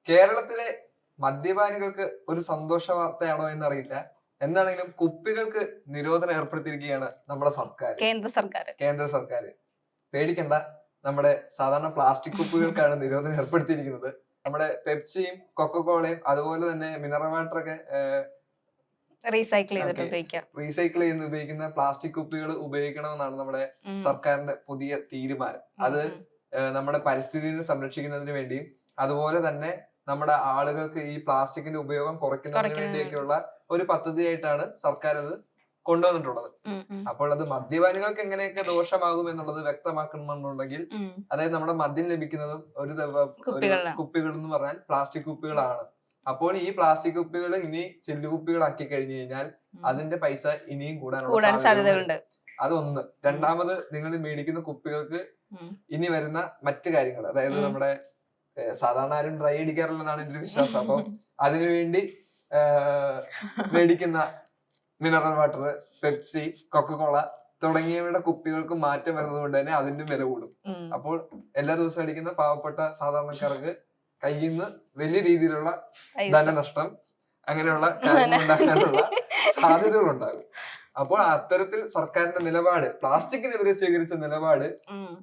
കേരളത്തിലെ മദ്യപാനികൾക്ക് ഒരു സന്തോഷ വാർത്തയാണോ എന്നറിയില്ല. എന്താണെങ്കിലും കുപ്പികൾക്ക് നിരോധനം ഏർപ്പെടുത്തിയിരിക്കുകയാണ് നമ്മുടെ സർക്കാർ, കേന്ദ്ര സർക്കാർ. പേടിക്കണ്ട, നമ്മുടെ സാധാരണ പ്ലാസ്റ്റിക് കുപ്പികൾക്കാണ് നിരോധനം ഏർപ്പെടുത്തിയിരിക്കുന്നത്. നമ്മുടെ പെപ്സിയും കൊക്കക്കോളയും അതുപോലെ തന്നെ മിനറൽ വാട്ടറൊക്കെ റീസൈക്കിൾ ചെയ്യുന്ന ഉപയോഗിക്കുന്ന പ്ലാസ്റ്റിക് കുപ്പികൾ ഉപയോഗിക്കണമെന്നാണ് നമ്മുടെ സർക്കാരിന്റെ പുതിയ തീരുമാനം. അത് നമ്മുടെ പരിസ്ഥിതിയെ സംരക്ഷിക്കുന്നതിന് വേണ്ടിയും അതുപോലെ തന്നെ നമ്മുടെ ആളുകൾക്ക് ഈ പ്ലാസ്റ്റിക്കിന്റെ ഉപയോഗം കുറയ്ക്കുന്നതിന് വേണ്ടിയൊക്കെയുള്ള ഒരു പദ്ധതിയായിട്ടാണ് സർക്കാർ അത് കൊണ്ടുവന്നിട്ടുള്ളത്. അപ്പോൾ അത് മദ്യപാനികൾക്ക് എങ്ങനെയൊക്കെ ദോഷമാകും എന്നുള്ളത് വ്യക്തമാക്കണമെന്നുണ്ടെങ്കിൽ, അതായത് നമ്മുടെ മദ്യം ലഭിക്കുന്നതും ഒരു കുപ്പികൾ എന്ന് പറഞ്ഞാൽ പ്ലാസ്റ്റിക് കുപ്പികളാണ്. അപ്പോൾ ഈ പ്ലാസ്റ്റിക് കുപ്പികൾ ഇനി ചില്ലുകുപ്പികളാക്കി കഴിഞ്ഞു കഴിഞ്ഞാൽ അതിന്റെ പൈസ ഇനിയും കൂടാനുള്ള സാധ്യതകളുണ്ട്. അതൊന്ന്. രണ്ടാമത്, നിങ്ങൾ മേടിക്കുന്ന കുപ്പികൾക്ക് ഇനി വരുന്ന മറ്റു കാര്യങ്ങൾ, അതായത് നമ്മുടെ സാധാരണ ആരും ഡ്രൈ അടിക്കാറില്ലെന്നാണ് എന്റെ ഒരു വിശ്വാസം. അപ്പം അതിനുവേണ്ടി മേടിക്കുന്ന മിനറൽ വാട്ടർ, പെപ്സി, കൊക്കക്കോള തുടങ്ങിയവയുടെ കുപ്പികൾക്ക് മാറ്റം വരുന്നത് കൊണ്ട് തന്നെ അതിന്റെ വില കൂടും. അപ്പോൾ എല്ലാ ദിവസവും അടിക്കുന്ന പാവപ്പെട്ട സാധാരണക്കാർക്ക് കയ്യിൽ നിന്ന് വലിയ രീതിയിലുള്ള ധനനഷ്ടം, അങ്ങനെയുള്ള കാര്യങ്ങൾ ഉണ്ടാക്കാനുള്ള സാധ്യതകൾ ഉണ്ടാകും. അപ്പോൾ അത്തരത്തിൽ സർക്കാരിന്റെ നിലപാട്, പ്ലാസ്റ്റിക്കിനെതിരെ സ്വീകരിച്ച നിലപാട്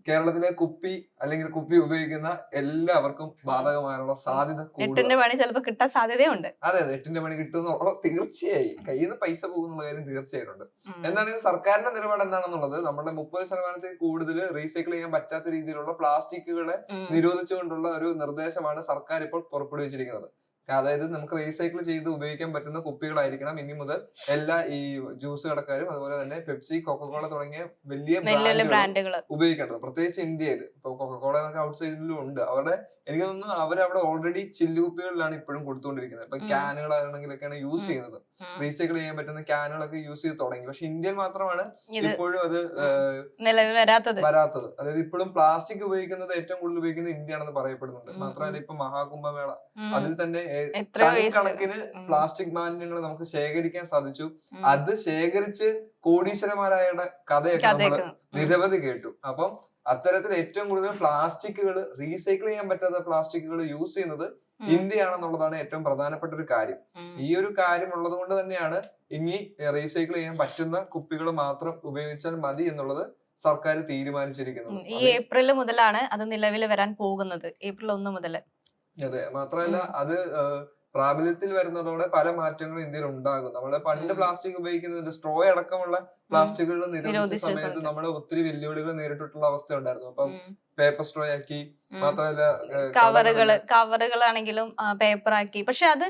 കേരളത്തിലെ കുപ്പി അല്ലെങ്കിൽ കുപ്പി ഉപയോഗിക്കുന്ന എല്ലാവർക്കും ബാധകമായുള്ള സാധ്യത എട്ടിന്റെ പണി ചിലപ്പോൾ കിട്ടാൻ സാധ്യതയുണ്ട്. അതെ, 8ന്റെ പണി കിട്ടുന്ന തീർച്ചയായും കയ്യിൽ നിന്ന് പൈസ പോകുന്നുള്ള കാര്യം തീർച്ചയായിട്ടുണ്ട്. എന്താണെങ്കിൽ സർക്കാരിന്റെ നിലപാട് എന്താണെന്നുള്ളത്, നമ്മുടെ 30% കൂടുതൽ റീസൈക്കിൾ ചെയ്യാൻ പറ്റാത്ത രീതിയിലുള്ള പ്ലാസ്റ്റിക്കുകളെ നിരോധിച്ചുകൊണ്ടുള്ള ഒരു നിർദ്ദേശമാണ് സർക്കാർ ഇപ്പോൾ പുറപ്പെടുവിച്ചിരിക്കുന്നത്. അതായത് നമുക്ക് റീസൈക്കിൾ ചെയ്ത് ഉപയോഗിക്കാൻ പറ്റുന്ന കുപ്പികളായിരിക്കണം ഇനി മുതൽ എല്ലാ ഈ ജ്യൂസ് കടക്കാരും അതുപോലെ തന്നെ പെപ്സി, കൊക്കക്കോള തുടങ്ങിയ വലിയ ബ്രാൻഡുകൾ ഉപയോഗിക്കേണ്ടത്. പ്രത്യേകിച്ച് ഇന്ത്യയിൽ ഇപ്പൊ കൊക്കക്കോള എന്നൊക്കെ ഔട്ട് സൈഡിലും ഉണ്ട്. എനിക്ക് തോന്നുന്നു അവരവിടെ ഓൾറെഡി ചില്ല് കുപ്പികളിലാണ് ഇപ്പോഴും കൊടുത്തുകൊണ്ടിരിക്കുന്നത്. ഇപ്പൊ ക്യാനുകളാണെങ്കിലൊക്കെയാണ് യൂസ് ചെയ്യുന്നത്. റീസൈക്കിൾ ചെയ്യാൻ പറ്റുന്ന ക്യാനുകളൊക്കെ യൂസ് ചെയ്ത് തുടങ്ങി. പക്ഷെ ഇന്ത്യയിൽ മാത്രമാണ് ഇപ്പോഴും അത് വരാത്തത്. അതായത് ഇപ്പോഴും പ്ലാസ്റ്റിക് ഉപയോഗിക്കുന്നത് ഏറ്റവും കൂടുതൽ ഉപയോഗിക്കുന്നത് ഇന്ത്യയാണെന്ന് പറയപ്പെടുന്നുണ്ട്. മാത്രമല്ല ഇപ്പൊ മഹാകുംഭമേള, അതിൽ തന്നെ കണക്കിന് പ്ലാസ്റ്റിക് മാലിന്യങ്ങൾ നമുക്ക് ശേഖരിക്കാൻ സാധിച്ചു. അത് ശേഖരിച്ച് കോടീശ്വരന്മാരായ കഥയൊക്കെ നമ്മൾ നിരവധി കേട്ടു. അപ്പം അത്തരത്തിൽ ഏറ്റവും കൂടുതൽ പ്ലാസ്റ്റിക്കുകൾ, റീസൈക്കിൾ ചെയ്യാൻ പറ്റാത്ത പ്ലാസ്റ്റിക്കുകൾ യൂസ് ചെയ്യുന്നത് ഇന്ത്യയാണെന്നുള്ളതാണ് ഏറ്റവും പ്രധാനപ്പെട്ട ഒരു കാര്യം. ഈ ഒരു കാര്യം ഉള്ളത് കൊണ്ട് തന്നെയാണ് ഇനി റീസൈക്കിൾ ചെയ്യാൻ പറ്റുന്ന കുപ്പികൾ മാത്രം ഉപയോഗിച്ചാൽ മതി എന്നുള്ളത് സർക്കാർ തീരുമാനിച്ചിരിക്കുന്നത്. ഈ ഏപ്രിൽ മുതലാണ് അത് നിലവിൽ വരാൻ പോകുന്നത്, ഏപ്രിൽ 1 മുതൽ. അതെ, മാത്രമല്ല അത് പ്രാബല്യത്തിൽ വരുന്നതോടെ പല മാറ്റങ്ങളും ഇന്ത്യയിൽ ഉണ്ടാകും. നമ്മള് പണ്ട് പ്ലാസ്റ്റിക് ഉപയോഗിക്കുന്നതിന്റെ സ്ട്രോ അടക്കമുള്ള പ്ലാസ്റ്റിക്കുകൾ നിരോധിച്ച സമയത്ത് നമ്മൾ ഒത്തിരി വെല്ലുവിളികൾ നേരിട്ടിട്ടുള്ള അവസ്ഥ ഉണ്ടായിരുന്നു. അപ്പം പേപ്പർ സ്ട്രോ ആക്കി, മാത്രമല്ല കവറുകളാണെങ്കിലും പേപ്പർ ആക്കി. പക്ഷെ അത്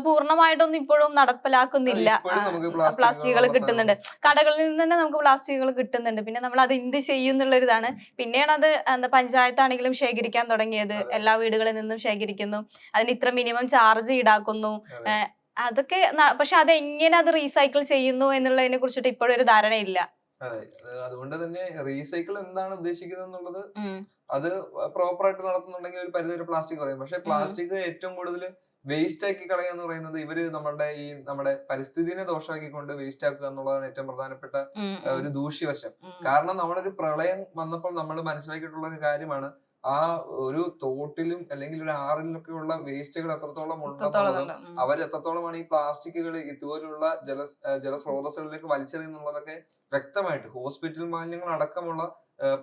പൂർണ്ണമായിട്ടൊന്നും ഇപ്പോഴും നടപ്പിലാക്കുന്നില്ല. പ്ലാസ്റ്റിക്കുകൾ കിട്ടുന്നുണ്ട്, കടകളിൽ നിന്ന് തന്നെ നമുക്ക് പ്ലാസ്റ്റിക്കുകൾ കിട്ടുന്നുണ്ട്. പിന്നെ നമ്മൾ അത് എന്ത് ചെയ്യും എന്നുള്ളൊരിതാണ്. പിന്നെയാണ് അത് പഞ്ചായത്താണെങ്കിലും ശേഖരിക്കാൻ തുടങ്ങിയത്. എല്ലാ വീടുകളിൽ നിന്നും ശേഖരിക്കുന്നു, അതിന് ഇത്ര മിനിമം ചാർജ് ഈടാക്കുന്നു. അതൊക്കെ പക്ഷെ അതെങ്ങനെ അത് റീസൈക്കിൾ ചെയ്യുന്നു എന്നുള്ളതിനെ കുറിച്ചിട്ട് ഇപ്പോഴും ഒരു ധാരണയില്ല. അതെ, അതുകൊണ്ട് തന്നെ റീസൈക്കിൾ എന്താണ് ഉദ്ദേശിക്കുന്നത് എന്നുള്ളത് അത് പ്രോപ്പർ ആയിട്ട് നടത്തുന്നുണ്ടെങ്കിൽ ഒരു പരിധി വരെ പ്ലാസ്റ്റിക് കുറയും. പക്ഷെ പ്ലാസ്റ്റിക് ഏറ്റവും കൂടുതൽ വേസ്റ്റ് ആക്കി കളയുക എന്ന് പറയുന്നത് ഇവര് നമ്മുടെ പരിസ്ഥിതിനെ ദോഷമാക്കിക്കൊണ്ട് വേസ്റ്റ് ആക്കുക എന്നുള്ളതാണ് ഏറ്റവും പ്രധാനപ്പെട്ട ഒരു ദൂഷ്യവശം. കാരണം നമ്മളൊരു പ്രളയം വന്നപ്പോൾ നമ്മൾ മനസ്സിലാക്കിയിട്ടുള്ള ഒരു കാര്യമാണ്, ആ ഒരു തോട്ടിലും അല്ലെങ്കിൽ ഒരു ആറിലൊക്കെ ഉള്ള വേസ്റ്റുകൾ എത്രത്തോളം ഉണ്ടെന്നുള്ളതും അവരെത്രത്തോളമാണ് ഈ പ്ലാസ്റ്റിക്കുകൾ ഇതുപോലുള്ള ജലസ്രോതസ്സുകളിലേക്ക് വലിച്ചെറിയുന്നുള്ളതൊക്കെ വ്യക്തമായിട്ട് ഹോസ്പിറ്റൽ മാലിന്യങ്ങൾ അടക്കമുള്ള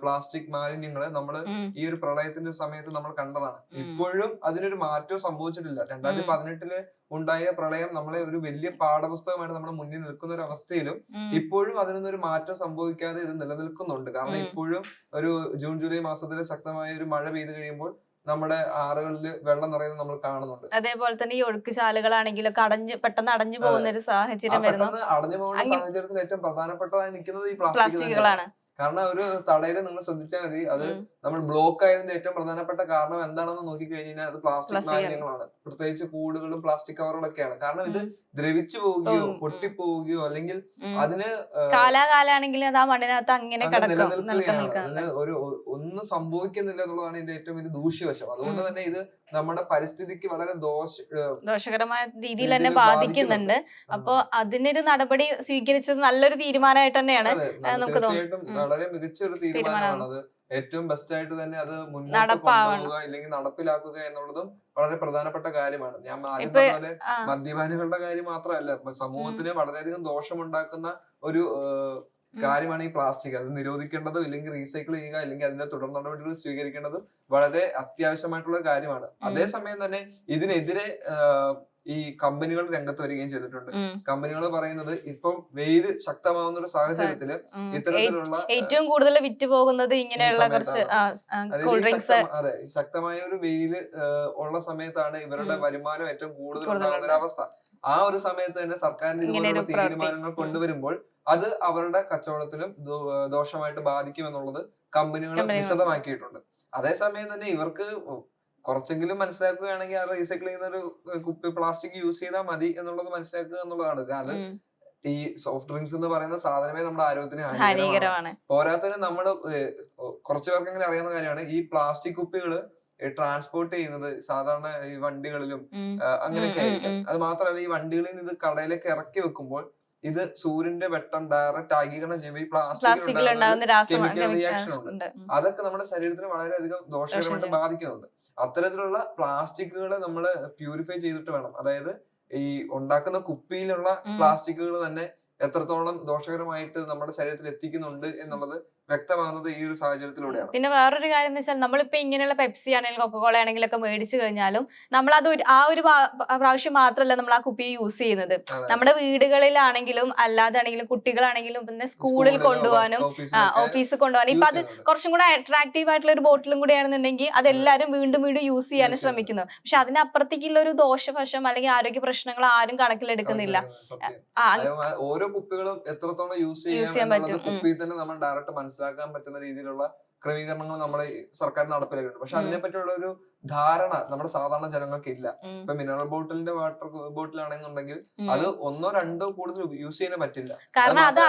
പ്ലാസ്റ്റിക് മാലിന്യങ്ങള് നമ്മള് ഈ ഒരു പ്രളയത്തിന്റെ സമയത്ത് നമ്മൾ കണ്ടതാണ്. ഇപ്പോഴും അതിനൊരു മാറ്റവും സംഭവിച്ചിട്ടില്ല. 2018 ഉണ്ടായ പ്രളയം നമ്മളെ ഒരു വലിയ പാഠപുസ്തകമായിട്ട് നമ്മുടെ മുന്നിൽ നിൽക്കുന്ന ഒരു അവസ്ഥയിലും ഇപ്പോഴും അതിനൊന്നൊരു മാറ്റം സംഭവിക്കാതെ ഇത് നിലനിൽക്കുന്നുണ്ട്. കാരണം ഇപ്പോഴും ഒരു ജൂൺ ജൂലൈ മാസത്തില് ശക്തമായ ഒരു മഴ പെയ്തു കഴിയുമ്പോൾ നമ്മുടെ ആറുകളിൽ വെള്ളം നിറയുന്നത് നമ്മൾ കാണുന്നുണ്ട്. അതേപോലെ തന്നെ ഈ ഒഴുക്ക് ചാലുകളാണെങ്കിലും പെട്ടെന്ന് അടഞ്ഞു പോകുന്ന ഒരു സാഹചര്യം വരുന്നു. അടഞ്ഞു പോകുന്ന സാഹചര്യത്തിൽ ഏറ്റവും പ്രധാനപ്പെട്ടതായി നിൽക്കുന്നത് ഈ പ്ലാസ്റ്റിക്കുകളാണ്. കാരണം ഒരു തടയില് നിങ്ങൾ ശ്രദ്ധിച്ചാൽ മതി, അത് നമ്മൾ ബ്ലോക്ക് ആയതിന്റെ ഏറ്റവും പ്രധാനപ്പെട്ട കാരണം എന്താണെന്ന് നോക്കിക്കഴിഞ്ഞാൽ അത് പ്ലാസ്റ്റിക് മാലിന്യങ്ങളാണ്. പ്രത്യേകിച്ച് കൂടുകളും പ്ലാസ്റ്റിക് കവറുകളൊക്കെയാണ്. കാരണം ഇത് ദ്രവിച്ചു പോവുകയോ പൊട്ടിപ്പോവുകയോ അല്ലെങ്കിൽ അതിന് കാലാകാലാണെങ്കിൽ അത് ആ മണ്ണിനകത്ത് അങ്ങനെ നിലനിൽക്കുകയാണ്. അതിന് ഒന്നും സംഭവിക്കുന്നില്ല എന്നുള്ളതാണ് ഇതിന്റെ ഏറ്റവും വലിയ ദൂഷ്യവശം. അതുകൊണ്ട് തന്നെ ഇത് നമ്മുടെ പരിസ്ഥിതിക്ക് വളരെ ദോഷകരമായ രീതിയിൽ തന്നെ ബാധിക്കുന്നുണ്ട്. അപ്പൊ അതിനൊരു നടപടി സ്വീകരിച്ചത് നല്ലൊരു തീരുമാനമായിട്ട് തന്നെയാണ് നമുക്ക് തീർച്ചയായിട്ടും വളരെ മികച്ച ഒരു തീരുമാനമാണത്. ഏറ്റവും ബെസ്റ്റ് ആയിട്ട് തന്നെ അത് മുന്നോട്ട് നടപ്പാവണം. കൊണ്ടുപോവുക ഇല്ലെങ്കിൽ നടപ്പിലാക്കുക എന്നുള്ളതും വളരെ പ്രധാനപ്പെട്ട കാര്യമാണ്. ഞാൻ ആദ്യം ഇപ്പൊ പറഞ്ഞ പോലെ മദ്യപാനികളുടെ കാര്യം മാത്രമല്ല, സമൂഹത്തിന് വളരെയധികം ദോഷമുണ്ടാക്കുന്ന ഒരു കാര്യമാണ് ഈ പ്ലാസ്റ്റിക്. അത് നിരോധിക്കേണ്ടതും ഇല്ലെങ്കിൽ റീസൈക്കിൾ ചെയ്യുക അല്ലെങ്കിൽ അതിന്റെ തുടർ നടപടികൾ സ്വീകരിക്കേണ്ടതും വളരെ അത്യാവശ്യമായിട്ടുള്ള കാര്യമാണ്. അതേസമയം തന്നെ ഇതിനെതിരെ ഈ കമ്പനികൾ രംഗത്ത് വരികയും ചെയ്തിട്ടുണ്ട്. കമ്പനികൾ പറയുന്നത് ഇപ്പം വെയില് ശക്തമാവുന്ന ഒരു സാഹചര്യത്തില് ഇത്തരത്തിലുള്ള ഏറ്റവും കൂടുതൽ വിറ്റ് പോകുന്നത് ഇങ്ങനെയുള്ള കുറച്ച് കൂൾ ഡ്രിങ്ക്സ്, അതെ, ശക്തമായ ഒരു വെയില് ഉള്ള സമയത്താണ് ഇവരുടെ വരുമാനം ഏറ്റവും കൂടുതൽ ഉണ്ടാകുന്ന ഒരു അവസ്ഥ. ആ ഒരു സമയത്ത് തന്നെ സർക്കാരിന് ഇതുപോലുള്ള തീരുമാനങ്ങൾ കൊണ്ടുവരുമ്പോൾ അത് അവരുടെ കച്ചവടത്തിലും ദോഷമായിട്ട് ബാധിക്കുമെന്നുള്ളത് കമ്പനികൾ വിശദമാക്കിയിട്ടുണ്ട്. അതേസമയം തന്നെ ഇവർക്ക് കുറച്ചെങ്കിലും മനസ്സിലാക്കുകയാണെങ്കിൽ ആ റീസൈക്കിൾ ചെയ്യുന്ന ഒരു കുപ്പി പ്ലാസ്റ്റിക് യൂസ് ചെയ്താൽ മതി എന്നുള്ളത് മനസ്സിലാക്കുക എന്നുള്ളതാണ്. കാരണം ഈ സോഫ്റ്റ് ഡ്രിങ്ക്സ് എന്ന് പറയുന്ന സാധനമേ നമ്മുടെ ആരോഗ്യത്തിന് ഹാനികരമാണ്. പോരാത്തതിന് നമ്മള് കുറച്ചു പേർക്കെങ്കിലും അറിയാവുന്ന കാര്യമാണ് ഈ പ്ലാസ്റ്റിക് കുപ്പികള് ട്രാൻസ്പോർട്ട് ചെയ്യുന്നത് സാധാരണ ഈ വണ്ടികളിലും അങ്ങനെയൊക്കെ ആയിരിക്കും. അത് മാത്രമല്ല ഈ വണ്ടികളിൽ നിന്ന് ഇത് കടയിലേക്ക് ഇറക്കി വെക്കുമ്പോൾ ഇത് സൂര്യന്റെ വെട്ടം ഡയറക്റ്റ് ആഗിരണം ചെയ്യുമ്പോൾ ഈ പ്ലാസ്റ്റിക് റിയാക്ഷൻ ഉണ്ട്. അതൊക്കെ നമ്മുടെ ശരീരത്തിന് വളരെയധികം ദോഷകരമായിട്ട് ബാധിക്കുന്നുണ്ട്. അത്തരത്തിലുള്ള പ്ലാസ്റ്റിക്കുകളെ നമ്മൾ പ്യൂരിഫൈ ചെയ്തിട്ട് വേണം, അതായത് ഈ ഉണ്ടാക്കുന്ന കുപ്പിയിലുള്ള പ്ലാസ്റ്റിക്കുകൾ തന്നെ എത്രത്തോളം ദോഷകരമായിട്ട് നമ്മുടെ ശരീരത്തിൽ എത്തിക്കുന്നുണ്ട് എന്നുള്ളത് വ്യക്തമാകുന്നത് ഈ ഒരു സാഹചര്യത്തിലൂടെയാണ്. പിന്നെ വേറൊരു കാര്യം എന്ന് വെച്ചാൽ നമ്മളിപ്പോ ഇങ്ങനെയുള്ള പെപ്സി ആണെങ്കിലും കൊക്കക്കോള ആണെങ്കിലും ഒക്കെ മേടിച്ചു കഴിഞ്ഞാലും നമ്മൾ അത് ആ ഒരു പ്രാവശ്യം മാത്രമല്ല നമ്മൾ ആ കുപ്പി യൂസ് ചെയ്യുന്നത്. നമ്മുടെ വീടുകളിലാണെങ്കിലും അല്ലാതെ ആണെങ്കിലും കുട്ടികളാണെങ്കിലും പിന്നെ സ്കൂളിൽ കൊണ്ടുപോകാനും ഓഫീസിൽ കൊണ്ടുപോകാനും ഇപ്പൊ അത് കുറച്ചും കൂടെ അട്രാക്റ്റീവ് ആയിട്ടുള്ള ഒരു ബോട്ടിലും കൂടെ ആണെന്നുണ്ടെങ്കിൽ അതെല്ലാരും വീണ്ടും വീണ്ടും യൂസ് ചെയ്യാനും ശ്രമിക്കുന്നു. പക്ഷെ അതിനപ്പുറത്തേക്കുള്ള ഒരു ദോഷവശം അല്ലെങ്കിൽ ആരോഗ്യ പ്രശ്നങ്ങൾ ആരും കണക്കിലെടുക്കുന്നില്ല. ഓരോ കുപ്പികളും എത്രത്തോളം യൂസ് ചെയ്യാൻ പറ്റും കുപ്പിയിൽ തന്നെ നമ്മൾ ഡയറക്റ്റ് മനസ്സിലാക്കാൻ പറ്റുന്ന രീതിയിലുള്ള ക്രമീകരണങ്ങൾ നമ്മുടെ സർക്കാർ നടപ്പിലാക്കുന്നുണ്ട്. പക്ഷെ അതിനെപ്പറ്റിയുള്ള ഒരു ധാരണ നമ്മുടെ സാധാരണ ജനങ്ങൾക്ക് ഇല്ല. ഇപ്പൊ മിനറൽ ബോട്ടിലിന്റെ വാട്ടർ ബോട്ടിലാണെന്നുണ്ടെങ്കിൽ അത് ഒന്നോ രണ്ടോ കൂടുതൽ യൂസ് ചെയ്യാൻ പറ്റില്ല. കാരണം അത്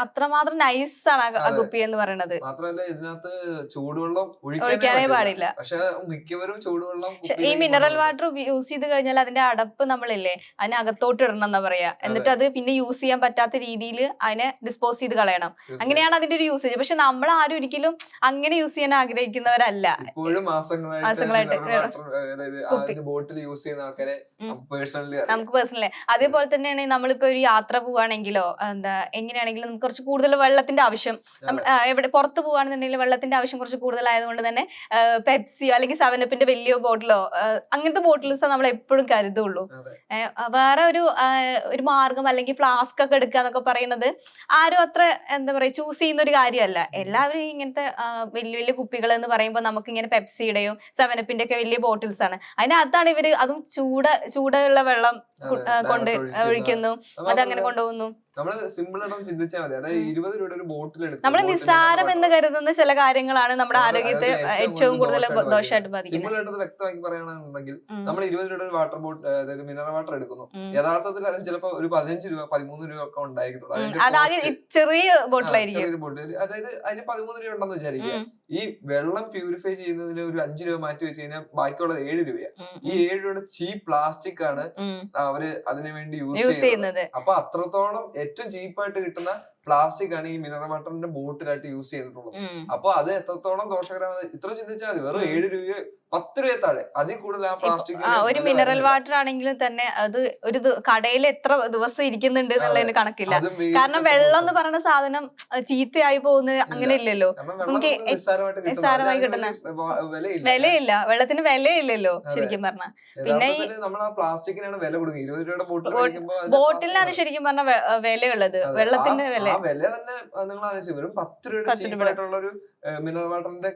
അത്രമാത്രം നൈസ് ആണ് ആ കുപ്പി എന്ന് പറയുന്നത്. മാത്രമല്ല ഇതിനകത്ത് ചൂടുവെള്ളം ഒഴിക്കാനേ പാടില്ല. പക്ഷെ മിക്കവരും ചൂടുവെള്ളം ഈ മിനറൽ വാട്ടർ യൂസ് ചെയ്ത് കഴിഞ്ഞാൽ അതിന്റെ അടപ്പ് നമ്മളില്ലേ അതിനകത്തോട്ട് ഇടണം എന്നാ പറയാ. എന്നിട്ട് അത് പിന്നെ യൂസ് ചെയ്യാൻ പറ്റാത്ത രീതിയിൽ അതിനെ ഡിസ്പോസ് ചെയ്ത് കളയണം. അങ്ങനെയാണ് അതിന്റെ ഒരു യൂസേജ്. പക്ഷെ നമ്മൾ ആരും ഒരിക്കലും അങ്ങനെ യൂസ് ചെയ്യാൻ ആഗ്രഹിക്കുന്നവരല്ല. ഇപ്പോഴും മാസങ്ങളായിട്ട് ബോട്ടിൽ യൂസ് ചെയ്യുന്ന ആൾക്കാരെ നമുക്ക് പേഴ്സണലി അതേപോലെ തന്നെയാണ് നമ്മളിപ്പോ ഒരു യാത്ര പോവാണെങ്കിലോ എങ്ങനെയാണെങ്കിലും നമുക്ക് കുറച്ച് കൂടുതൽ വെള്ളത്തിന്റെ ആവശ്യം, എവിടെ പുറത്ത് പോവാണെന്നുണ്ടെങ്കിൽ വെള്ളത്തിന്റെ ആവശ്യം കുറച്ച് കൂടുതലായതുകൊണ്ട് തന്നെ പെപ്സിയോ അല്ലെങ്കിൽ 7-Upന്റെ വലിയ ബോട്ടിലോ അങ്ങനത്തെ ബോട്ടിൽസ് നമ്മൾ എപ്പോഴും കരുതുള്ളൂ. വേറെ ഒരു മാർഗം അല്ലെങ്കിൽ ഫ്ലാസ്ക് ഒക്കെ എടുക്കുക എന്നൊക്കെ പറയുന്നത് ആരും അത്ര എന്താ പറയാ ചൂസ് ചെയ്യുന്ന ഒരു കാര്യമല്ല. എല്ലാവരും ഇങ്ങനത്തെ വലിയ വലിയ കുപ്പികൾ എന്ന് പറയുമ്പോൾ നമുക്ക് ഇങ്ങനെ പെപ്സിയുടെയോ 7-Upന്റെ ഒക്കെ വലിയ ബോട്ടിൽസ് ആണ്. അതിനകത്താണ് ഇവര് അതും ചൂടുള്ള വെള്ളം കൊണ്ട് ഒഴിക്കുന്നു, അതങ്ങനെ കൊണ്ടുപോകുന്നു. നമ്മള് സിമ്പിൾ ആയിട്ട് ചിന്തിച്ചാൽ മതി. അതായത് 20 രൂപയുടെ ഒരു ബോട്ടിൽ എടുത്ത് നമ്മൾ നിസ്സാരം എന്ന് കരുതുന്ന ചില കാര്യങ്ങളാണ് നമ്മുടെ ആരോഗ്യത്തെ ഏറ്റവും കൂടുതൽ ദോഷമായിട്ട് ബാധിക്കുന്നത്. സിമ്പിൾ ആയിട്ട് വ്യക്തമാക്കി പറയുകയാണെന്നുണ്ടെങ്കിൽ നമ്മൾ 20 രൂപയുടെ ഒരു വാട്ടർ ബോട്ടിൽ, അതായത് മിനറൽ വാട്ടർ എടുക്കുന്നു. യഥാർത്ഥത്തിൽ അതിന് ചിലപ്പോൾ ഒരു 15 രൂപ 13 രൂപ ഒക്കെ ഉണ്ടായിരിക്കുള്ളൂ. ചെറിയ ബോട്ടിലായിരിക്കും. അതായത് അതിന് 13 രൂപ ഉണ്ടെന്ന് വിചാരിക്കുക. ഈ വെള്ളം പ്യൂരിഫൈ ചെയ്യുന്നതിന് ഒരു 5 രൂപ മാറ്റി വെച്ച് കഴിഞ്ഞാൽ ബാക്കിയുള്ളത് 7 രൂപയാണ്. ഈ 7 രൂപയുടെ ചീപ്പ് പ്ലാസ്റ്റിക് ആണ് അവര് അതിനു വേണ്ടി യൂസ് ചെയ്യുന്നത്. അപ്പൊ അത്രത്തോളം ഏറ്റവും ചീപ്പായിട്ട് കിട്ടുന്ന പ്ലാസ്റ്റിക് ആണ് ഈ മിനറൽ വാട്ടറിന്റെ ബോട്ടിലായിട്ട് യൂസ് ചെയ്തിട്ടുള്ളത്. അപ്പൊ അത് എത്രത്തോളം ദോഷകരമാണ് ഇത്ര ചിന്തിച്ചാൽ മതി. വെറും 7 രൂപയോ 10 രൂപ താഴെ അതിൽ കൂടുതൽ ആ പ്ലാസ്റ്റിക്. ഒരു മിനറൽ വാട്ടർ ആണെങ്കിലും തന്നെ അത് ഒരു കടയിൽ എത്ര ദിവസം ഇരിക്കുന്നുണ്ട് എന്നുള്ളതിന് കണക്കില്ല. കാരണം വെള്ളം എന്ന് പറയുന്ന സാധനം ചീത്തയായി പോകുന്നത് അങ്ങനെ ഇല്ലല്ലോ. നമുക്ക് നിസ്സാരമായി കിട്ടുന്ന വിലയില്ല, വെള്ളത്തിന് വിലയില്ലല്ലോ ശരിക്കും പറഞ്ഞാൽ. പിന്നെ നമ്മൾ ആ പ്ലാസ്റ്റിക്കിനാണ് വില കൊടുക്കുന്നത്. 20 രൂപയുടെ ബോട്ടിൽ ബോട്ടിലാണ് ശരിക്കും പറഞ്ഞ വിലയുള്ളത്. വെള്ളത്തിന്റെ വില തന്നെ നിങ്ങൾ ആലോചിച്ചു വെറും 10 രൂപയുടെ ചീപ്പായിട്ടുള്ള ഒരു മിനറൽ വാട്ടറിന്റെ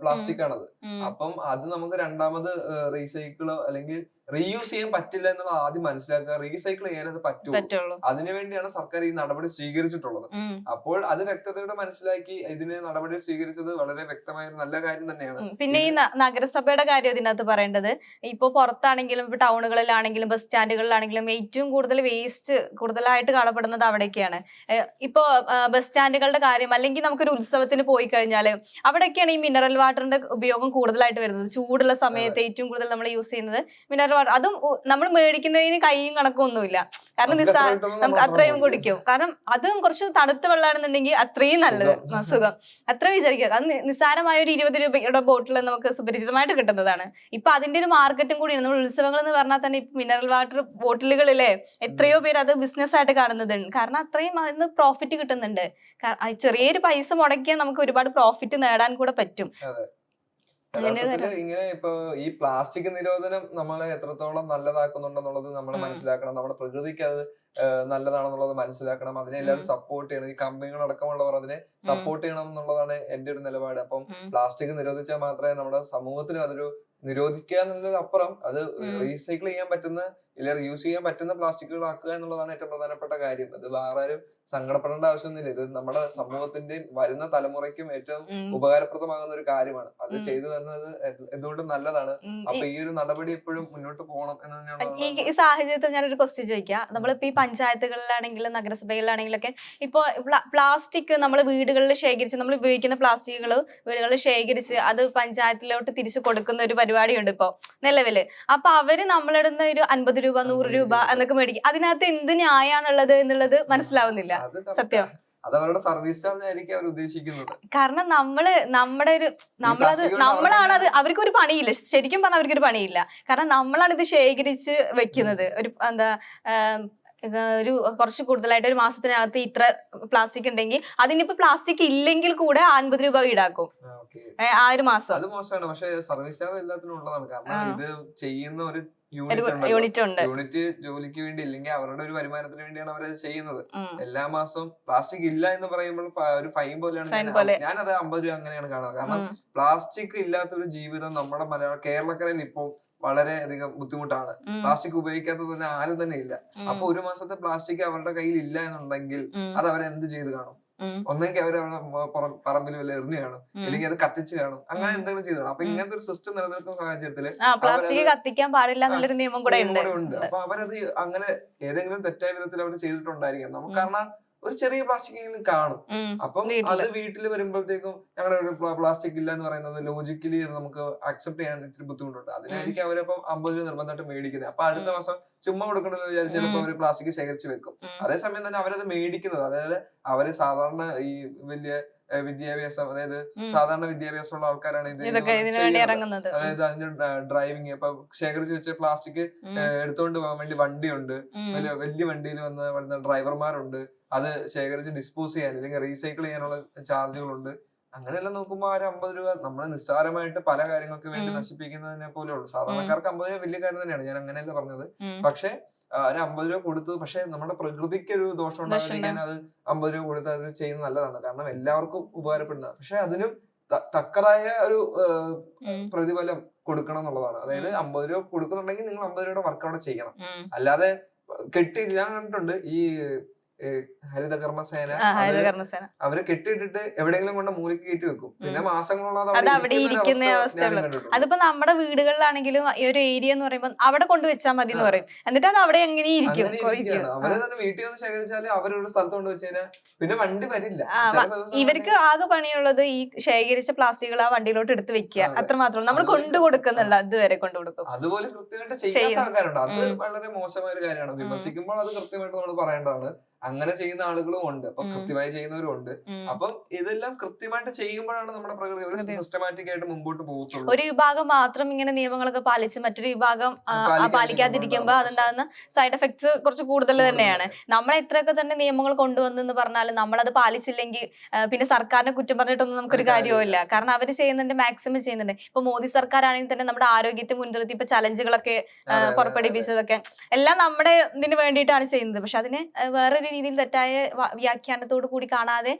പ്ലാസ്റ്റിക് ആണത്. അപ്പം അത് നമുക്ക് രണ്ടാമത് റീസൈക്കിളോ അല്ലെങ്കിൽ റീയൂസ് ചെയ്യാൻ പറ്റില്ല എന്നുള്ളത് ആദ്യം മനസ്സിലാക്കുക. റീസൈക്കിൾ ചെയ്യാനത് പറ്റുള്ളൂ. അതിനുവേണ്ടിയാണ് സർക്കാർ ഈ നടപടി സ്വീകരിച്ചിട്ടുള്ളത്. അപ്പോൾ അത് വ്യക്തതയോടെ മനസ്സിലാക്കി ഇതിന് നടപടി സ്വീകരിച്ചത് വളരെ വ്യക്തമായ നല്ല കാര്യം തന്നെയാണ്. പിന്നെ ഈ നഗരസഭയുടെ കാര്യം ഇതിനകത്ത് പറയേണ്ടത്, ഇപ്പൊ പുറത്താണെങ്കിലും ഇപ്പൊ ടൗണുകളിലാണെങ്കിലും ബസ് സ്റ്റാൻഡുകളിലാണെങ്കിലും ഏറ്റവും കൂടുതൽ വേസ്റ്റ് കൂടുതലായിട്ട് കാണപ്പെടുന്നത് അവിടേക്കാണ്. ഇപ്പൊ ബസ് സ്റ്റാൻഡുകളുടെ കാര്യം അല്ലെങ്കിൽ നമുക്കൊരു ഉത്സവത്തിന് പോയി കഴിഞ്ഞാൽ അവിടെയൊക്കെയാണ് ഈ മിനറൽ വാട്ടറിന്റെ ഉപയോഗം കൂടുതലായിട്ട് വരുന്നത്. ചൂടുള്ള സമയത്ത് ഏറ്റവും കൂടുതൽ നമ്മൾ യൂസ് ചെയ്യുന്നത് മിനറൽ വാട്ടർ അതും നമ്മൾ മേടിക്കുന്നതിന് കൈയും കണക്കും ഒന്നുമില്ല. കാരണം നമുക്ക് അത്രയും കുടിക്കും. കാരണം അതും കുറച്ച് തണുത്ത വെള്ളമാണെന്നുണ്ടെങ്കിൽ അത്രയും നല്ലത്, സുഖം. അത്ര വിചാരിക്കുക. അത് നിസ്സാരമായ ഒരു 20 രൂപയുടെ ബോട്ടിൽ നമുക്ക് സുപരിചിതമായിട്ട് കിട്ടുന്നതാണ്. ഇപ്പൊ അതിന്റെ ഒരു മാർക്കറ്റും കൂടിയാണ്. നമ്മൾ ഉത്സവങ്ങൾ എന്ന് പറഞ്ഞാൽ തന്നെ ഇപ്പൊ മിനറൽ വാട്ടർ ബോട്ടിലുകളിലെ എത്രയോ പേര് അത് ബിസിനസ് ആയിട്ട് കാണുന്നുണ്ട്. കാരണം അത്രയും അതിന് പ്രോഫിറ്റ് കിട്ടുന്നുണ്ട്. ചെറിയൊരു പൈസ മുടക്കിയാൽ നമുക്ക് ഒരുപാട് പ്രോഫിറ്റ് നേടാൻ കൂടെ പറ്റും. ഇങ്ങനെ ഇപ്പൊ ഈ പ്ലാസ്റ്റിക് നിരോധനം നമ്മളെ എത്രത്തോളം നല്ലതാക്കുന്നുണ്ടെന്നുള്ളത് നമ്മൾ മനസ്സിലാക്കണം. നമ്മുടെ പ്രകൃതിക്ക് അത് നല്ലതാണെന്നുള്ളത് മനസ്സിലാക്കണം. അതിനെ എല്ലാവരും സപ്പോർട്ട് ചെയ്യണം. ഈ കമ്പനികളടക്കമുള്ളവർ അതിനെ സപ്പോർട്ട് ചെയ്യണം എന്നുള്ളതാണ് എന്റെ ഒരു നിലപാട്. അപ്പം പ്ലാസ്റ്റിക് നിരോധിച്ചാൽ മാത്രമേ നമ്മുടെ സമൂഹത്തിന് അതൊരു നിരോധിക്കുക എന്നുള്ളതിനപ്പുറം അത് റീസൈക്കിൾ ചെയ്യാൻ പറ്റുന്ന ഇല്ലെങ്കിൽ യൂസ് ചെയ്യാൻ പറ്റുന്ന പ്ലാസ്റ്റിക്കുകൾ ആക്കുക എന്നുള്ളതാണ് ഏറ്റവും പ്രധാനപ്പെട്ട കാര്യം. അത് വേറെ ആരും സങ്കടപ്പെടേണ്ട ആവശ്യമൊന്നുമില്ല. ഇത് നമ്മുടെ സമൂഹത്തിന്റെയും വരുന്ന തലമുറയ്ക്കും ഏറ്റവും ഉപകാരപ്രദമാകുന്ന ഒരു കാര്യമാണ്. അത് ചെയ്തു തന്നത് എന്തുകൊണ്ടും നല്ലതാണ്. അപ്പൊ ഈ ഒരു നടപടി എപ്പോഴും മുന്നോട്ട് പോകണം എന്ന് തന്നെയാണ്. ഈ സാഹചര്യത്തിൽ ഞാനൊരു ക്വസ്റ്റ്യൻ ചോദിക്കാം. നമ്മളിപ്പോ ഈ പഞ്ചായത്തുകളിലാണെങ്കിലും നഗരസഭകളിലാണെങ്കിലും ഒക്കെ ഇപ്പൊ പ്ലാസ്റ്റിക് നമ്മൾ വീടുകളിൽ ശേഖരിച്ച്, നമ്മൾ ഉപയോഗിക്കുന്ന പ്ലാസ്റ്റിക്കുകൾ വീടുകളിൽ ശേഖരിച്ച് അത് പഞ്ചായത്തിലോട്ട് തിരിച്ചു കൊടുക്കുന്ന ഒരു പരിപാടിയുണ്ട് ഇപ്പൊ നിലവില്. അപ്പൊ അവര് നമ്മളിടുന്ന ഒരു 50 രൂപ 100 രൂപ എന്നൊക്കെ മേടിക്കും. അതിനകത്ത് എന്ത് ന്യായാണുള്ളത് എന്നുള്ളത് മനസ്സിലാവുന്നില്ല സത്യം. അത് അവരുടെ സർവീസ് ചാർജ് ആയിരിക്കും അവർ ഉദ്ദേശിക്കുന്നത്. കാരണം നമ്മളാണ് അത്, അവർക്കൊരു പണിയില്ല. ശരിക്കും പറഞ്ഞാൽ അവർക്കൊരു പണിയില്ല. കാരണം നമ്മളാണ് ഇത് ശേഖരിച്ച് വെക്കുന്നത്. ഒരു ഒരു കുറച്ച് കൂടുതലായിട്ട് ഒരു മാസത്തിനകത്ത് ഇത്ര പ്ലാസ്റ്റിക് ഉണ്ടെങ്കിൽ അതിനിപ്പോ പ്ലാസ്റ്റിക് ഇല്ലെങ്കിൽ കൂടെ 50 രൂപ ഈടാക്കും ആ ഒരു മാസം. അത് മോശമാണ്. പക്ഷെ സർവീസ് ചാർജ് എല്ലാത്തിനും ഉള്ളതാണ്. കാരണം ഇത് ചെയ്യുന്ന ഒരു യൂണിറ്റ് ഉണ്ട്. യൂണിറ്റ് ജോലിക്ക് വേണ്ടി ഇല്ലെങ്കിൽ അവരുടെ ഒരു വരുമാനത്തിന് വേണ്ടിയാണ് അവരത് ചെയ്യുന്നത്. എല്ലാ മാസവും പ്ലാസ്റ്റിക് ഇല്ല എന്ന് പറയുമ്പോൾ ഒരു ഫൈൻ പോലെയാണ്. ഞാനത് 50 രൂപ അങ്ങനെയാണ് കാണുന്നത്. കാരണം പ്ലാസ്റ്റിക് ഇല്ലാത്തൊരു ജീവിതം നമ്മുടെ കേരളക്കരയിൽ ഇപ്പോൾ വളരെയധികം ബുദ്ധിമുട്ടാണ്. പ്ലാസ്റ്റിക് ഉപയോഗിക്കാത്തത് തന്നെ ആരും തന്നെ ഇല്ല. അപ്പൊ ഒരു മാസത്തെ പ്ലാസ്റ്റിക് അവരുടെ കയ്യിൽ ഇല്ല എന്നുണ്ടെങ്കിൽ അത് അവരെന്ത് ചെയ്ത് കാണും? ഒന്നെങ്കിൽ അവർ പറമ്പിൽ വല്ല എറിഞ്ഞു കാണും, അല്ലെങ്കിൽ അത് കത്തിച്ച് കാണും, അങ്ങനെ എന്തെങ്കിലും ചെയ്തു കാണും. അപ്പൊ ഇങ്ങനത്തെ ഒരു സിസ്റ്റം നിലനിൽക്കുന്ന സാഹചര്യത്തില് പ്ലാസ്റ്റിക് കത്തിക്കാൻ പാടില്ല എന്നുള്ളൊരു നിയമം കൂടെ ഉണ്ട്. അപ്പൊ അവരത് അങ്ങനെ ഏതെങ്കിലും തെറ്റായ വിധത്തിൽ അവർ ചെയ്തിട്ടുണ്ടായിരിക്കാം. നമുക്ക് കാരണം ഒരു ചെറിയ പ്ലാസ്റ്റിക് എങ്കിലും കാണും. അപ്പം അത് വീട്ടിൽ വരുമ്പോഴത്തേക്കും ഞങ്ങളുടെ ഒരു പ്ലാസ്റ്റിക് ഇല്ല എന്ന് പറയുന്നത് ലോജിക്കലി നമുക്ക് അക്സെപ്റ്റ് ചെയ്യാൻ ഇത്തിരി ബുദ്ധിമുട്ടുണ്ട്. അതിനായിരിക്കും അവരപ്പം 50 രൂപ നിർബന്ധമായിട്ട് മേടിക്കുന്നത്. അപ്പൊ അടുത്ത മാസം ചുമ്മാ കൊടുക്കണമെന്ന് വിചാരിച്ച് ചിലപ്പോൾ അവര് പ്ലാസ്റ്റിക് ശേഖരിച്ച് വെക്കും. അതേസമയം തന്നെ അവരത് മേടിക്കുന്നത്, അതായത് അവര് സാധാരണ ഈ വലിയ വിദ്യാഭ്യാസം, അതായത് സാധാരണ വിദ്യാഭ്യാസമുള്ള ആൾക്കാരാണ് ഇത് ചെയ്യുന്നത്. അതായത് അതിന്റെ ഡ്രൈവിങ്, ഇപ്പൊ ശേഖരിച്ച് വെച്ച പ്ലാസ്റ്റിക് എടുത്തുകൊണ്ട് പോകാൻ വേണ്ടി വണ്ടിയുണ്ട്, വലിയ വണ്ടിയിൽ വരുന്ന ഡ്രൈവർമാരുണ്ട്. അത് ശേഖരിച്ച് ഡിസ്പോസ് ചെയ്യാൻ അല്ലെങ്കിൽ റീസൈക്കിൾ ചെയ്യാനുള്ള ചാർജുകളുണ്ട്. അങ്ങനെയെല്ലാം നോക്കുമ്പോൾ ആ 50 രൂപ നമ്മളെ നിസ്സാരമായിട്ട് പല കാര്യങ്ങൾക്ക് വേണ്ടി നശിപ്പിക്കുന്നതിനെ പോലെ ഉള്ളു. സാധാരണക്കാർക്ക് 50 രൂപ വലിയ കാര്യം തന്നെയാണ്, ഞാൻ അങ്ങനെയല്ല പറഞ്ഞത്. പക്ഷെ ഒരു 50 രൂപ കൊടുത്തു, പക്ഷെ നമ്മുടെ പ്രകൃതിക്ക് ഒരു ദോഷം ഉണ്ടാകാതിരിക്കാൻ അത് 50 രൂപ കൊടുത്ത് അത് ചെയ്യുന്നത് നല്ലതാണ്. കാരണം എല്ലാവർക്കും ഉപകാരപ്പെടുന്ന, പക്ഷെ അതിനും തക്കതായ ഒരു പ്രതിഫലം കൊടുക്കണം എന്നുള്ളതാണ്. അതായത് 50 രൂപ കൊടുക്കുന്നുണ്ടെങ്കിൽ നിങ്ങൾ 50 രൂപയുടെ വർക്ക് അവിടെ ചെയ്യണം. അല്ലാതെ ഞാൻ കണ്ടിട്ടുണ്ട് ഈ ഹരിതകർമ്മസേന അവര് കെട്ടിയിട്ടിട്ട് എവിടെയെങ്കിലും കൊണ്ട് മൂലയ്ക്ക് കയറ്റി വെക്കും. പിന്നെ മാസങ്ങളോളം അവിടെ ഇരിക്കുന്ന അവസ്ഥയുള്ളൂ. അതിപ്പോ നമ്മുടെ വീടുകളിലാണെങ്കിലും ഈ ഒരു ഏരിയ എന്ന് പറയുമ്പോൾ അവിടെ കൊണ്ടുവച്ചാൽ മതി എന്ന് പറയും. എന്നിട്ട് അത് അവിടെ എങ്ങനെ ഇരിക്കും. അവര് തന്നെ വീട്ടിൽ നിന്ന് ശേഖരിച്ചാല് അവരൊരു സ്ഥലത്ത് കൊണ്ടുവച്ച് കഴിഞ്ഞാൽ പിന്നെ വണ്ടി വരില്ല. ഇവർക്ക് ആകെ പണിയുള്ളത് ഈ ശേഖരിച്ച പ്ലാസ്റ്റിക്കുകൾ ആ വണ്ടിയിലോട്ട് എടുത്ത് വെക്കുക, അത്രമാത്രം. നമ്മൾ കൊണ്ടു കൊടുക്കുന്നുണ്ട്, അതുവരെ കൊണ്ടു കൊടുക്കും. അതുപോലെ കൃത്യമായിട്ട് ചെയ്യാത്ത ആൾക്കാരുണ്ട്. അത് വളരെ മോശമായ ഒരു കാര്യമാണ്. വിമർശിക്കുമ്പോൾ അത് കൃത്യമായിട്ട് നമ്മൾ പറയേണ്ടതാണ്. അങ്ങനെ ചെയ്യുന്ന ആളുകളും ഉണ്ട്, അപ്പൊ കൃത്യമായി ചെയ്യുന്നവരും ഉണ്ട്. അപ്പം ഇതെല്ലാം കൃത്യമായിട്ട് ചെയ്യുമ്പോഴാണ് നമ്മുടെ പ്രകൃതി ഒരു സിസ്റ്റമാറ്റിക് ആയിട്ട് മുമ്പോട്ട് പോകത്തുള്ളൂ. ഒരു വിഭാഗം മാത്രം ഇങ്ങനെ നിയമങ്ങളൊക്കെ പാലിച്ച് മറ്റൊരു വിഭാഗം പാലിക്കാതിരിക്കുമ്പോൾ അതുണ്ടാകുന്ന സൈഡ് എഫക്ട്സ് കുറച്ച് കൂടുതൽ തന്നെയാണ്. നമ്മൾ എത്രയൊക്കെ തന്നെ നിയമങ്ങൾ കൊണ്ടുവന്നെന്ന് പറഞ്ഞാലും നമ്മളത് പാലിച്ചില്ലെങ്കിൽ പിന്നെ സർക്കാരിനെ കുറ്റം പറഞ്ഞിട്ടൊന്നും നമുക്കൊരു കാര്യവുമില്ല. കാരണം അവർ ചെയ്യുന്നുണ്ട്, മാക്സിമം ചെയ്യുന്നുണ്ട്. ഇപ്പൊ മോദി സർക്കാർ ആണെങ്കിൽ തന്നെ നമ്മുടെ ആരോഗ്യത്തെ മുൻനിർത്തി ഇപ്പൊ ചലഞ്ചുകളൊക്കെ പുറപ്പെടുവിപ്പിച്ചതൊക്കെ എല്ലാം നമ്മുടെ ഇതിന് വേണ്ടിയിട്ടാണ് ചെയ്യുന്നത്. പക്ഷെ അതിന് വേറൊരു രീതിയിൽ തെറ്റായ വ്യാഖ്യാനത്തോടു കൂടി കാണാതെ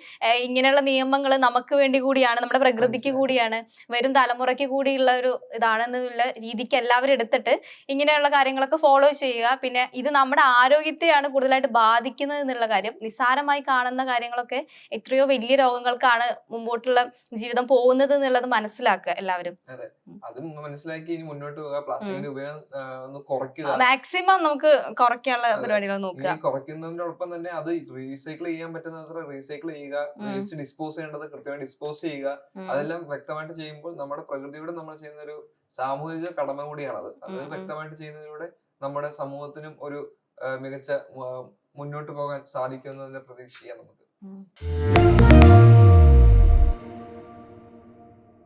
ഇങ്ങനെയുള്ള നിയമങ്ങൾ നമുക്ക് വേണ്ടി കൂടിയാണ്, നമ്മുടെ പ്രകൃതിക്ക് കൂടിയാണ്, വരും തലമുറയ്ക്ക് കൂടിയുള്ള ഒരു ഇതാണെന്നുള്ള രീതിക്ക് എല്ലാവരും എടുത്തിട്ട് ഇങ്ങനെയുള്ള കാര്യങ്ങളൊക്കെ ഫോളോ ചെയ്യുക. പിന്നെ ഇത് നമ്മുടെ ആരോഗ്യത്തെയാണ് കൂടുതലായിട്ട് ബാധിക്കുന്നത് എന്നുള്ള കാര്യം, നിസ്സാരമായി കാണുന്ന കാര്യങ്ങളൊക്കെ എത്രയോ വലിയ രോഗങ്ങൾക്കാണ് മുമ്പോട്ടുള്ള ജീവിതം പോകുന്നത് എന്നുള്ളത് മനസ്സിലാക്കുക എല്ലാവരും. മാക്സിമം നമുക്ക് കുറയ്ക്കാനുള്ള പരിപാടികൾ നോക്കുക. കുറയ്ക്കുന്നതിനോടൊപ്പം തന്നെ തന്നെ അത് റീസൈക്കിൾ ചെയ്യാൻ പറ്റുന്നത്ര റീസൈക്കിൾ ചെയ്യുക, വേസ്റ്റ് ഡിസ്പോസ് ചെയ്യേണ്ടത് കൃത്യമായി ഡിസ്പോസ് ചെയ്യുക, അതെല്ലാം വ്യക്തമായിട്ട് ചെയ്യുമ്പോൾ നമ്മുടെ പ്രകൃതിയോട് നമ്മൾ ചെയ്യുന്ന ഒരു സാമൂഹിക കടമ കൂടിയാണത്. അത് വ്യക്തമായിട്ട് ചെയ്യുന്നതിലൂടെ നമ്മുടെ സമൂഹത്തിനും ഒരു മികച്ച മുന്നോട്ട് പോകാൻ സാധിക്കുമെന്നതിന്റെ പ്രതീക്ഷിക്കാം നമുക്ക്.